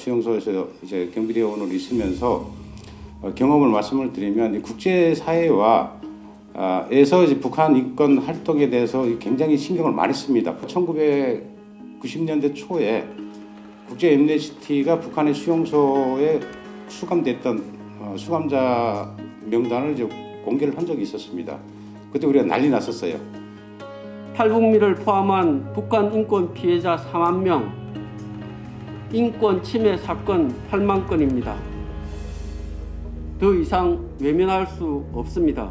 수용소에서 이제 경비대원으로 있으면서 경험을 말씀을 드리면 국제사회와 에서 이제 북한 인권 활동에 대해서 굉장히 신경을 많이 씁니다. 1990년대 초에 국제 엠네스티가 북한의 수용소에 수감됐던 수감자 명단을 이제 공개를 한 적이 있었습니다. 그때 우리가 난리 났었어요. 탈북민을 포함한 북한 인권 피해자 4만 명, 인권 침해 사건 8만 건입니다. 더 이상 외면할 수 없습니다.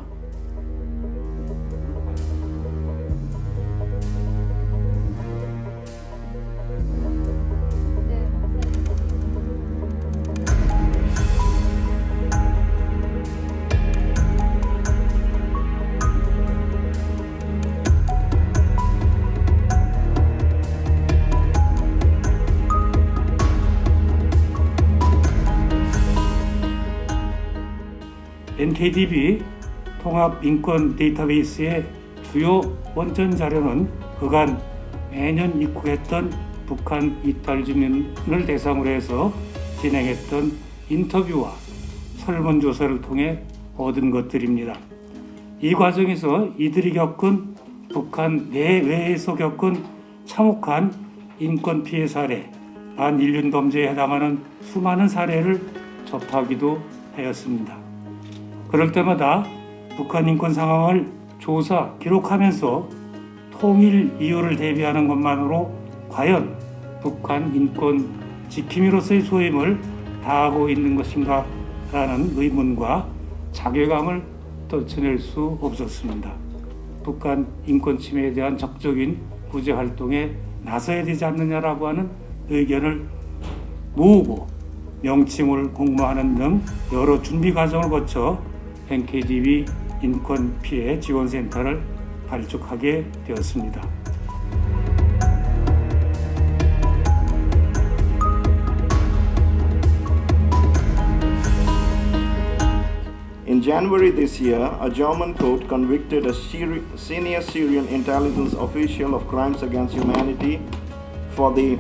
NKDB 통합 인권 데이터베이스의 주요 원천 자료는 그간 매년 입국했던 북한 이탈 주민을 대상으로 해서 진행했던 인터뷰와 설문조사를 통해 얻은 것들입니다. 이 과정에서 이들이 겪은 북한 내외에서 겪은 참혹한 인권 피해 사례, 반인륜 범죄에 해당하는 수많은 사례를 접하기도 하였습니다. 그럴 때마다 북한 인권 상황을 조사, 기록하면서 통일 이유를 대비하는 것만으로 과연 북한 인권 지킴이로서의 소임을 다하고 있는 것인가 라는 의문과 자괴감을 떨쳐낼 수 없었습니다. 북한 인권 침해에 대한 적극적인 구제 활동에 나서야 되지 않느냐라고 하는 의견을 모으고 명칭을 공모하는 등 여러 준비 과정을 거쳐 NKDB 인권 피해 지원센터를 발족하게 되었습니다. In January this year, a German court convicted a senior Syrian intelligence official of crimes against humanity for the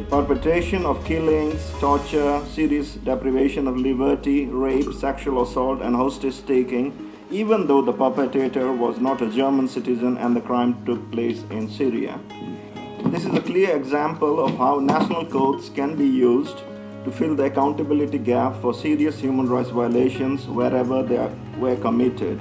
perpetration of killings, torture, serious deprivation of liberty, rape, sexual assault, and hostage-taking, even though the perpetrator was not a German citizen and the crime took place in Syria. This is a clear example of how national courts can be used to fill the accountability gap for serious human rights violations wherever they were committed.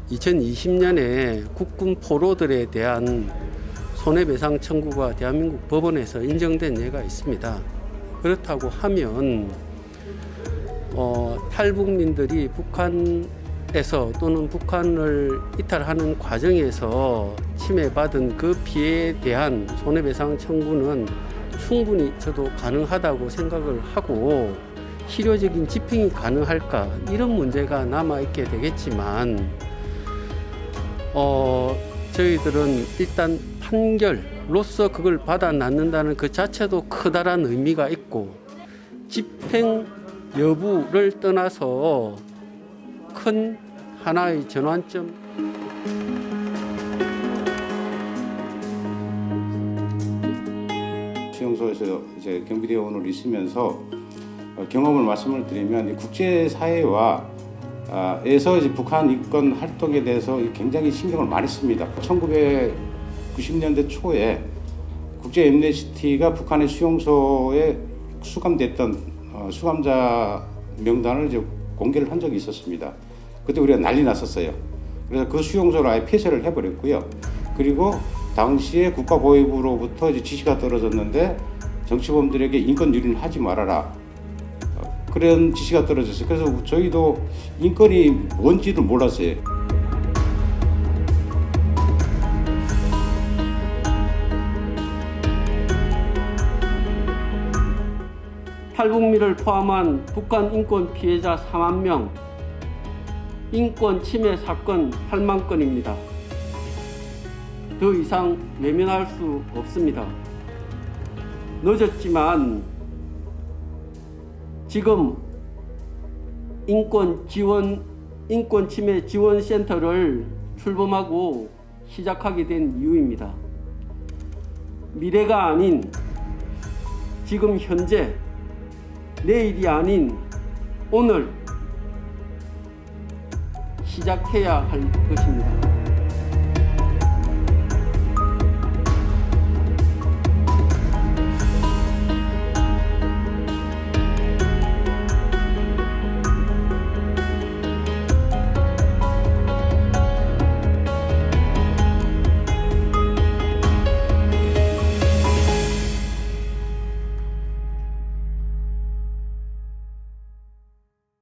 (2020년에) 국군 포로들에 대한 손해배상 청구가 대한민국 법원에서 인정된 예가 있습니다. 그렇다고 하면 탈북민들이 북한에서 또는 북한을 이탈하는 과정에서 침해받은 그 피해에 대한 손해배상 청구는 충분히 저도 가능하다고 생각을 하고, 실효적인 집행이 가능할까 이런 문제가 남아있게 되겠지만, 저희들은 일단 판결로서 그걸 받아놨는다는 그 자체도 커다란 의미가 있고, 집행 여부를 떠나서 큰 하나의 전환점. 수용소에서 이제 경비대원으로 있으면서 경험을 말씀을 드리면 국제사회와 에서 이제 북한 인권 활동에 대해서 굉장히 신경을 많이 씁니다. 1990년대 초에 국제 엠네스티가 북한의 수용소에 수감됐던 수감자 명단을 이제 공개를 한 적이 있었습니다. 그때 우리가 난리 났었어요. 그래서 그 수용소를 아예 폐쇄를 해버렸고요. 그리고 당시에 국가보위부로부터 이제 지시가 떨어졌는데 정치범들에게 인권 유린을 하지 말아라. 그런 지시가 떨어졌어요. 그래서 저희도 인권이 뭔지를 몰랐어요. 탈북민을 포함한 북한 인권 피해자 4만 명, 인권 침해 사건 8만 건입니다. 더 이상 외면할 수 없습니다. 늦었지만 지금 인권 침해 지원 센터를 출범하고 시작하게 된 이유입니다. 미래가 아닌 지금 현재, 내일이 아닌 오늘 시작해야 할 것입니다.